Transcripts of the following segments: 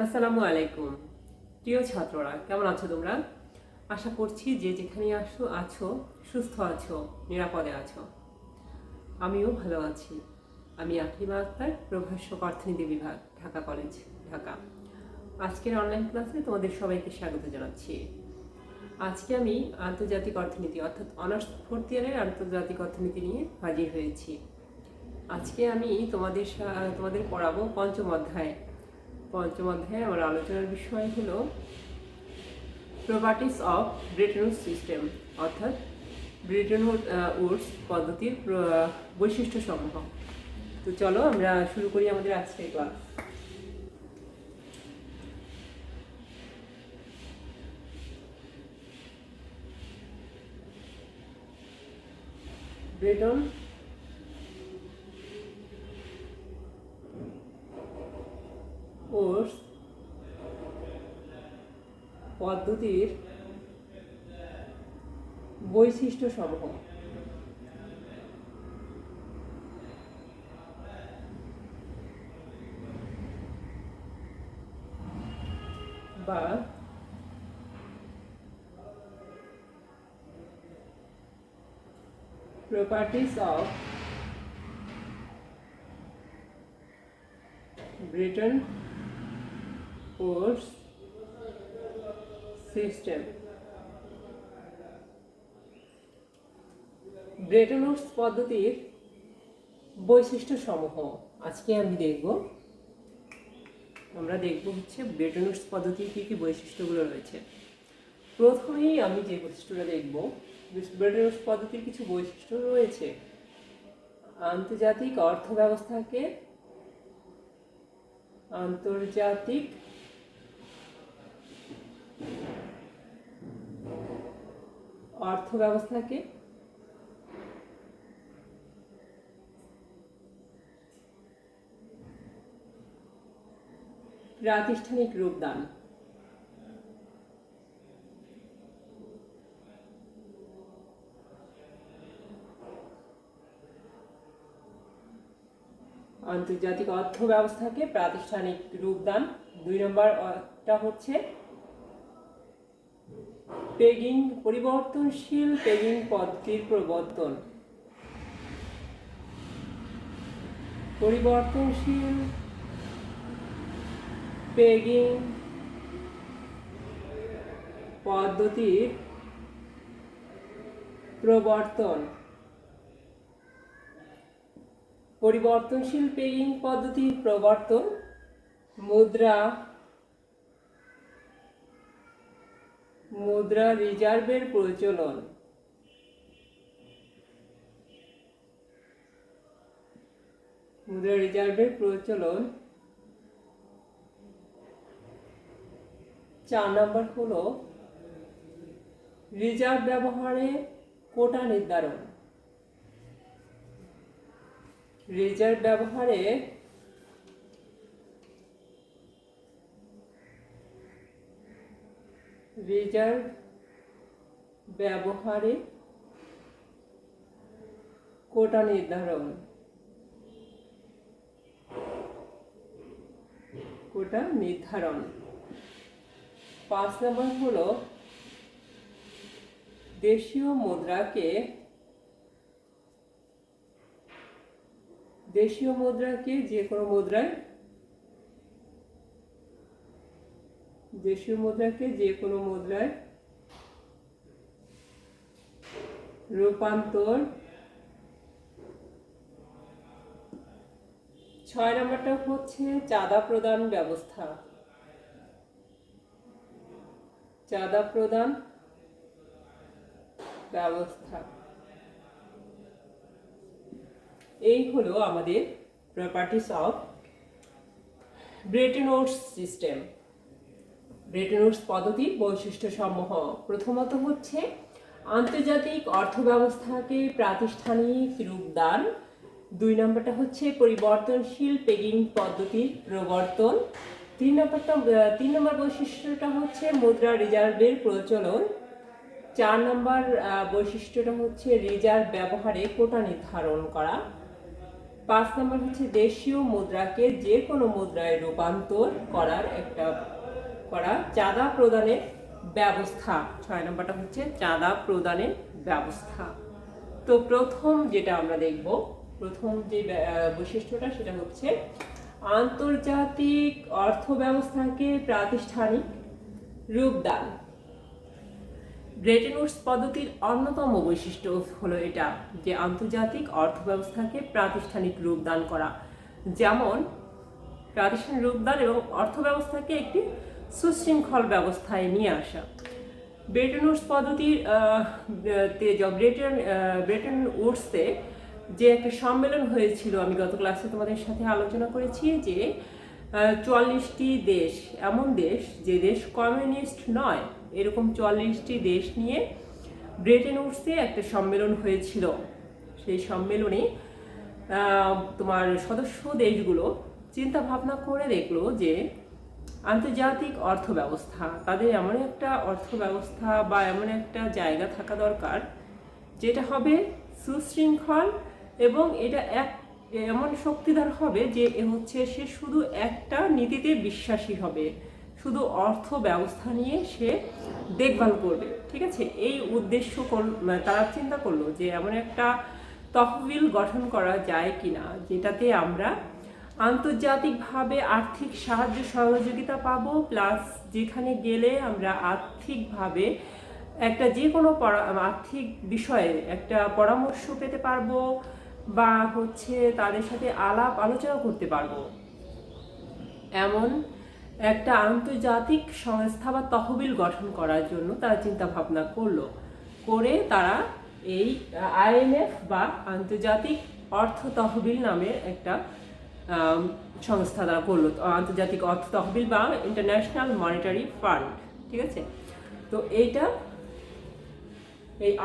আসসালামু আলাইকুম। প্রিয় ছাত্ররা, কেমন আছো তোমরা? আশা করছি যে যেখানে আছো সুস্থ আছো, নিরাপদে আছো। আমিও ভালো আছি। আমি আকলিমা আক্তার, প্রভাষক অর্থনীতি বিভাগ, ঢাকা কলেজ, ঢাকা। আজকের অনলাইন ক্লাসে তোমাদের সবাইকে স্বাগত জানাচ্ছি। আজকে আমি আন্তর্জাতিক অর্থনীতি অর্থাৎ অনার্স ফোর্থ ইয়ারের আন্তর্জাতিক অর্থনীতি নিয়ে হাজির হয়েছি। আজকে আমি তোমাদের পড়াবো পঞ্চম অধ্যায়। আমার আলোচনার বিষয় হলো properties of Bretton Woods system, অর্থাৎ ব্রেটন উডস পদ্ধতির বৈশিষ্ট্য সমূহ। তো চলো আমরা শুরু করি আমাদের আজকের ক্লাস। ব্রেটন উডস পদ্ধতির বৈশিষ্ট্য সমূহ। বা properties of Bretton Woods system। Bretton Woods পদ্ধতির বৈশিষ্ট্য সমূহ আজকে আমরা দেখব হচ্ছে ব্রেটন উডস পদ্ধতির কী কী বৈশিষ্ট্যগুলো রয়েছে। প্রথমেই আমি যে বৈশিষ্ট্যটা দেখব, ব্রেটন উডস পদ্ধতির কিছু বৈশিষ্ট্য রয়েছে। আন্তর্জাতিক অর্থব্যবস্থাকে প্রাতিষ্ঠানিক রূপদান। আন্তর্জাতিক অর্থ ব্যবস্থাকে প্রাতিষ্ঠানিক রূপদান। 2 নম্বরটা হচ্ছে পরিবর্তনশীল পেগিং পদ্ধতির প্রবর্তন। পরিবর্তনশীল পেগিং পদ্ধতির প্রবর্তন। পরিবর্তনশীল পেগিং পদ্ধতির প্রবর্তন, মুদ্রা রিজার্ভের প্রচলন। মুদ্রা রিজার্ভের প্রচলন। 4 নম্বর হলো রিজার্ভ ব্যবহারে কোটা নির্ধারণ। রিজার্ভ ব্যবহারে কোটা নির্ধারণ। 5 নম্বর হলো দেশীয় মুদ্রাকে যে কোনো মুদ্রায় রূপান্তর। 6 নম্বরটা হচ্ছে চাঁদা প্রদান ব্যবস্থা। এই হলো আমাদের properties of Bretton Woods system, Bretton Woods পদ্ধতির বৈশিষ্ট্য সমূহ। প্রথমত হচ্ছে আন্তর্জাতিক অর্থব্যবস্থাকে প্রাতিষ্ঠানিক রূপদান। 2 নম্বরটা হচ্ছে পরিবর্তনশীল পেগিং পদ্ধতির প্রবর্তন। 3 নম্বর বৈশিষ্ট্যটা হচ্ছে মুদ্রা রিজার্ভের প্রচলন। 4 নম্বর বৈশিষ্ট্যটা হচ্ছে রিজার্ভ ব্যবহারে কোটা নির্ধারণ করা। 5 নম্বর হচ্ছে দেশীয় মুদ্রাকে যে কোনো মুদ্রায় রূপান্তর করা চাঁদা প্রদানের ব্যবস্থা। 6 নম্বরটা হচ্ছে চাঁদা প্রদানের ব্যবস্থা। তো প্রথম যেটা আমরা দেখব, প্রথম যে বৈশিষ্ট্যটা সেটা হচ্ছে আন্তর্জাতিক অর্থ ব্যবস্থাকে প্রাতিষ্ঠানিক রূপদান। ব্রেটন উডস পদ্ধতির অন্যতম বৈশিষ্ট্য হলো এটা যে আন্তর্জাতিক অর্থ ব্যবস্থাকে প্রাতিষ্ঠানিক রূপদান করা, যেমন প্রাতিষ্ঠানিক রূপদান এবং অর্থ ব্যবস্থাকে একটি সুশৃঙ্খল ব্যবস্থায় নিয়ে আসা। ব্রেটন উডস পদ্ধতির ব্রেটন উডসে যে একটা সম্মেলন হয়েছিল, আমি গত ক্লাসে তোমাদের সাথে আলোচনা করেছি যে 44টি দেশ, এমন দেশ যে দেশ কমিউনিস্ট নয়, এরকম 44টি দেশ নিয়ে ব্রেটন উডসে একটা সম্মেলন হয়েছিল। সেই সম্মেলনে তোমার সদস্য দেশগুলো চিন্তা ভাবনা করে দেখলো যে আন্তর্জাতিক অর্থ ব্যবস্থা, তাদের এমন একটা অর্থ ব্যবস্থা বা এমন একটা জায়গা থাকা দরকার যেটা হবে সুশৃঙ্খল এবং এটা এমন শক্তিধর হবে যে সে শুধু একটা নীতিতে বিশ্বাসী হবে, শুধু অর্থ ব্যবস্থা নিয়ে সে দেখভাল করবে। ঠিক আছে, এই উদ্দেশ্য তারা চিন্তা করলো যে এমন একটা তহবিল গঠন করা যায় কিনা যেটাতে আমরা আন্তর্জাতিকভাবে আর্থিক সাহায্য সহযোগিতা পাবো, প্লাস যেখানে গেলে আমরা আর্থিকভাবে একটা যে কোনো আর্থিক বিষয়ে একটা পরামর্শ পেতে পারবো বা তাদের সাথে আলাপ আলোচনা করতে পারবো। এমন একটা আন্তর্জাতিক সংস্থা বা তহবিল গঠন করার জন্য তারা চিন্তা ভাবনা করে তারা এই IMF বা আন্তর্জাতিক অর্থ তহবিল নামের একটা সংস্থা তারা করলো, আন্তর্জাতিক অর্থ তহবিল বা ইন্টারন্যাশনাল মনিটারি ফান্ড। ঠিক আছে, তো এই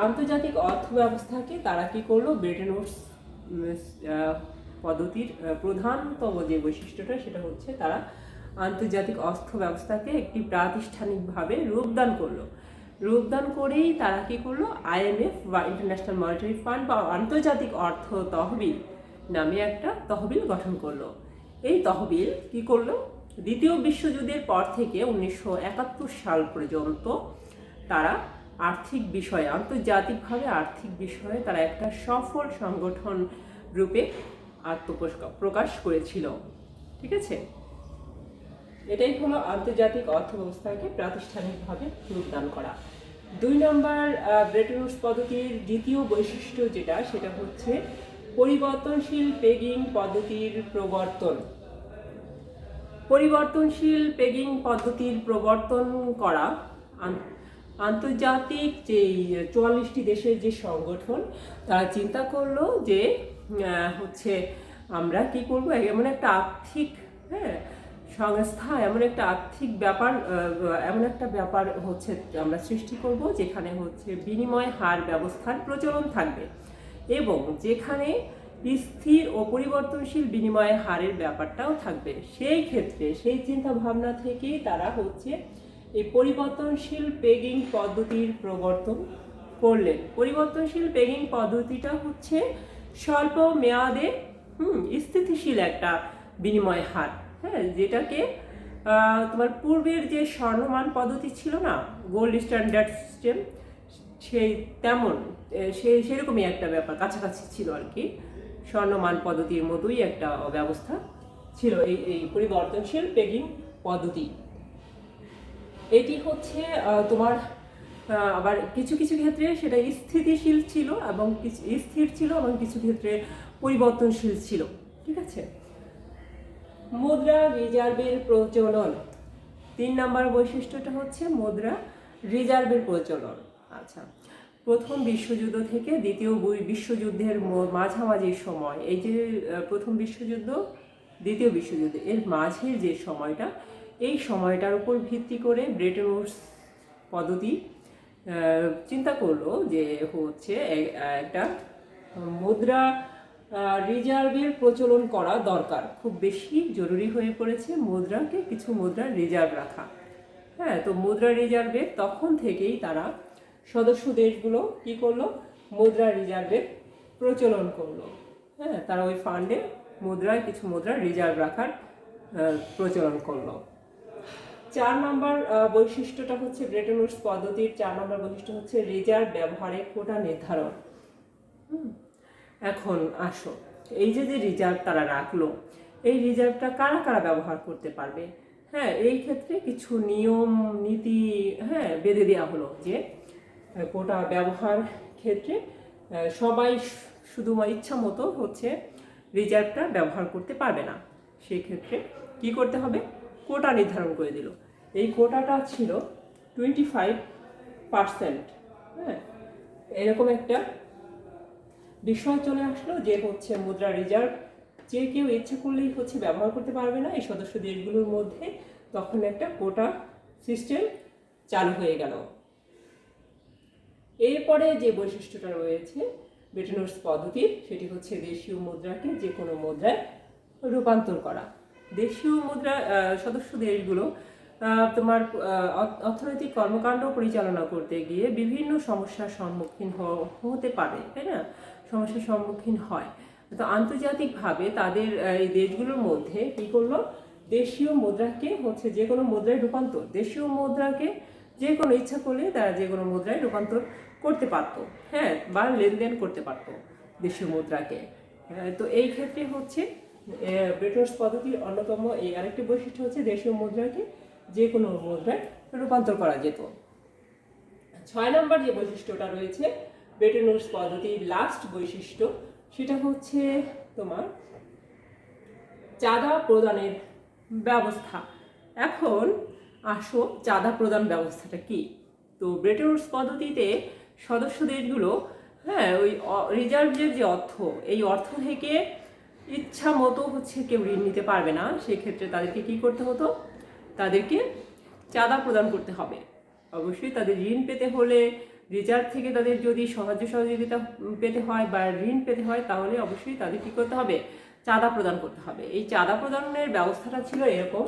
আন্তর্জাতিক অর্থ ব্যবস্থাকে তারা কি করলো, ব্রেটন উডস পদ্ধতির প্রধানতম যে বৈশিষ্ট্যটা সেটা হচ্ছে তারা আন্তর্জাতিক অর্থ ব্যবস্থাকে একটি প্রাতিষ্ঠানিকভাবে রূপদান করেই তারা কি করলো, IMF বা ইন্টারন্যাশনাল মনিটারি ফান্ড বা আন্তর্জাতিক অর্থ তহবিল নামে একটা তহবিল গঠন করলো। এই তহবিল কি করলো, দ্বিতীয় বিশ্বযুদ্ধের পর থেকে 1971 সাল পর্যন্ত তারা আন্তর্জাতিকভাবে আর্থিক বিষয়ে তারা একটা সফল সংগঠন রূপে আত্মপ্রকাশ করেছিল। ঠিক আছে, এটাই হলো আন্তর্জাতিক অর্থ ব্যবস্থাকে প্রাতিষ্ঠানিকভাবে রূপদান করা। 2 নম্বর ব্রেটন উডস পদ্ধতির দ্বিতীয় বৈশিষ্ট্য যেটা সেটা হচ্ছে পরিবর্তনশীল পেগিং পদ্ধতির প্রবর্তন। পরিবর্তনশীল পেগিং পদ্ধতির প্রবর্তন করা আন্তর্জাতিক যে 44টি দেশের যে সংগঠন তারা চিন্তা করলো যে আমরা কি করব, এমন একটা আর্থিক সংস্থা, এমন একটা ব্যাপার আমরা সৃষ্টি করব যেখানে বিনিময় হার ব্যবস্থার প্রচলন থাকবে এবং যেখানে স্থির ও পরিবর্তনশীল বিনিময় হারের ব্যাপারটাও থাকবে। সেই ক্ষেত্রে সেই চিন্তা ভাবনা থেকেই তারা এই পরিবর্তনশীল পেগিং পদ্ধতির প্রবর্তন করলেন। পরিবর্তনশীল পেগিং পদ্ধতিটা স্বল্প মেয়াদে স্থিতিশীল একটা বিনিময় হার, যেটাকে তোমার পূর্বের যে স্বর্ণমান পদ্ধতি ছিল না, গোল্ড স্ট্যান্ডার্ড সিস্টেম, সেরকমই একটা ব্যাপার, কাছাকাছি ছিল আর কি, স্বর্ণমান পদ্ধতির মতোই একটা ব্যবস্থা ছিল এই পরিবর্তনশীল পেগিং পদ্ধতি। এটি তোমার আবার কিছু কিছু ক্ষেত্রে সেটা স্থিতিশীল ছিল এবং স্থির ছিল এবং কিছু ক্ষেত্রে পরিবর্তনশীল ছিল। ঠিক আছে, মুদ্রা রিজার্ভের প্রচলন। 3 নম্বর বৈশিষ্ট্যটা মুদ্রা রিজার্ভের প্রচলন। আচ্ছা, প্রথম বিশ্বযুদ্ধ থেকে দ্বিতীয় বিশ্বযুদ্ধের মাঝামাঝি সময়, এই যে প্রথম বিশ্বযুদ্ধ দ্বিতীয় বিশ্বযুদ্ধ এর মাঝের যে সময়টা, এই সময়টার উপর ভিত্তি করে ব্রেটন উডস পদ্ধতি চিন্তা করলো যে একটা মুদ্রা রিজার্ভের প্রচলন করা দরকার, খুব বেশি জরুরি হয়ে পড়েছে কিছু মুদ্রা রিজার্ভ রাখা। তো মুদ্রা রিজার্ভের তখন থেকেই তারা সদস্য দেশগুলো কি করলো, মুদ্রা রিজার্ভের প্রচলন করলো। হ্যাঁ, তারা ওই ফান্ডে কিছু মুদ্রা রিজার্ভ রাখার প্রচলন করলো। 4 নম্বর বৈশিষ্ট্যটা হচ্ছে ব্রেটন উডস পদ্ধতির 4 নম্বর বৈশিষ্ট্য হচ্ছে রিজার্ভ ব্যবহারে কোটা নির্ধারণ। এখন আসো, এই যে রিজার্ভ তারা রাখলো, এই রিজার্ভটা কারা কারা ব্যবহার করতে পারবে। হ্যাঁ, এই ক্ষেত্রে কিছু নিয়ম নীতি বেঁধে দেওয়া হলো যে কোটা ব্যবহার ক্ষেত্রে সবাই শুধু ইচ্ছা মতো রিজার্ভটা ব্যবহার করতে পারবে না। সেই ক্ষেত্রে কি করতে হবে, কোটা নির্ধারণ করে দিল। এই কোটাটা ছিল 25%। হ্যাঁ, এরকম একটা বিষয় চলে আসলো যে মুদ্রা রিজার্ভ যে কেউ ইচ্ছা করলেই ব্যবহার করতে পারবে না এই সদস্য দেশগুলোর মধ্যে। তখন একটা কোটা সিস্টেম চালু হয়ে গেল। এরপরে যে বৈশিষ্ট্যটা রয়েছে ব্রেটন উডস পদ্ধতির, সেটি হচ্ছে দেশীয় মুদ্রাকে যে কোনো মুদ্রায় রূপান্তর করা। দেশীয় মুদ্রা সদস্য দেশগুলো তোমার অর্থনৈতিক কর্মকাণ্ড পরিচালনা করতে গিয়ে বিভিন্ন সমস্যার সম্মুখীন হতে পারে, তাই না? সমস্যার সম্মুখীন হয়। তো আন্তর্জাতিকভাবে তাদের এই দেশগুলোর মধ্যে কী করলো, দেশীয় মুদ্রাকে যে কোনো মুদ্রায় রূপান্তর, দেশীয় মুদ্রাকে যে কোনো ইচ্ছা করলে তারা যে কোনো মুদ্রায় রূপান্তর করতে পারতো, হ্যাঁ, বা লেনদেন করতে পারতো দেশীয় মুদ্রাকে। তো এই ক্ষেত্রে ব্রেটন উডস পদ্ধতির অন্যতম এই আরেকটি বৈশিষ্ট্য হচ্ছে দেশীয় মুদ্রাকে যে কোনো মুদ্রায় রূপান্তর করা যেত। 6 নম্বর যে বৈশিষ্ট্যটা রয়েছে ব্রেটন উডস পদ্ধতির লাস্ট বৈশিষ্ট্য, সেটা হচ্ছে তোমার চাঁদা প্রদানের ব্যবস্থা। এখন আসো, চাঁদা প্রদান ব্যবস্থাটা কি। তো ব্রেটন উডস পদ্ধতিতে সদস্য দেশগুলো ওই রিজার্ভের যে অর্থ, এই অর্থ থেকে ইচ্ছা মতো কেউ ঋণ নিতে পারবে না। সেক্ষেত্রে তাদেরকে কি করতে হতো, তাদেরকে চাঁদা প্রদান করতে হবে। অবশ্যই তাদের ঋণ পেতে হলে রিজার্ভ থেকে তাদের যদি সাহায্য সহযোগিতা পেতে হয় বা ঋণ পেতে হয়, তাহলে অবশ্যই তাদের কী করতে হবে, চাঁদা প্রদান করতে হবে। এই চাঁদা প্রদানের ব্যবস্থাটা ছিল এরকম,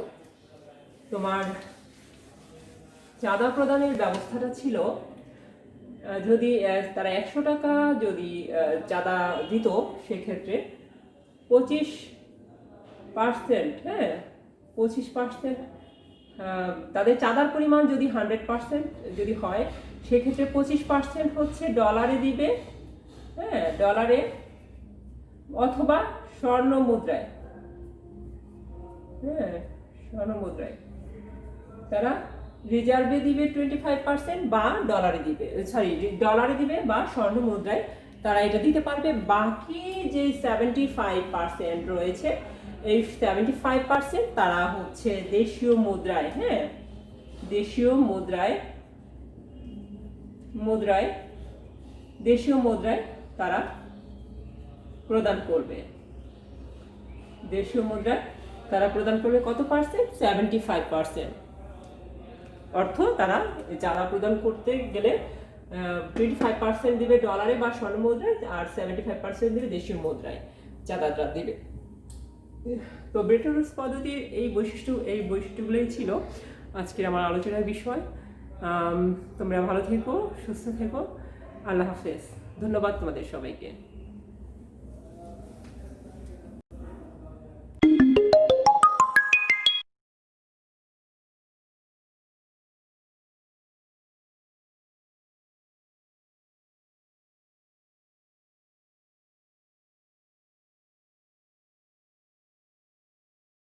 তোমার চাঁদা প্রদানের ব্যবস্থাটা ছিল যদি তারা 100 টাকা যদি চাঁদা দিত, সেক্ষেত্রে 25%, 25% তাদের চাঁদার পরিমাণ যদি 100% যদি হয়, সেক্ষেত্রে 25% ডলারে দিবে, ডলারে অথবা স্বর্ণ মুদ্রায়, স্বর্ণ মুদ্রায় তারা রিজার্ভে দিবে 25% বা ডলারে দিবে বা স্বর্ণ মুদ্রায় তারা এটা দিতে পারবে। বাকি যে 75% রয়েছে, এই 75% তারা দেশীয় মুদ্রায়, দেশীয় মুদ্রায় তারা প্রদান করবে। দেশীয় মুদ্রায় তারা প্রদান করবে কত পার্সেন্ট, 75%। অর্থ তারা চাঁদা প্রদান করতে গেলে 25% দিবে ডলারে বা স্বর্ণ মুদ্রায়, আর 75% দিবে দেশীয় মুদ্রায় চাঁদাটা দিবে। তো ব্রেটন উডস পদ্ধতির এই বৈশিষ্ট্যগুলোই ছিল আজকের আমার আলোচনার বিষয়। তোমরা ভালো থেকো, সুস্থ থেকো। আল্লাহ হাফেজ। ধন্যবাদ তোমাদের সবাইকে।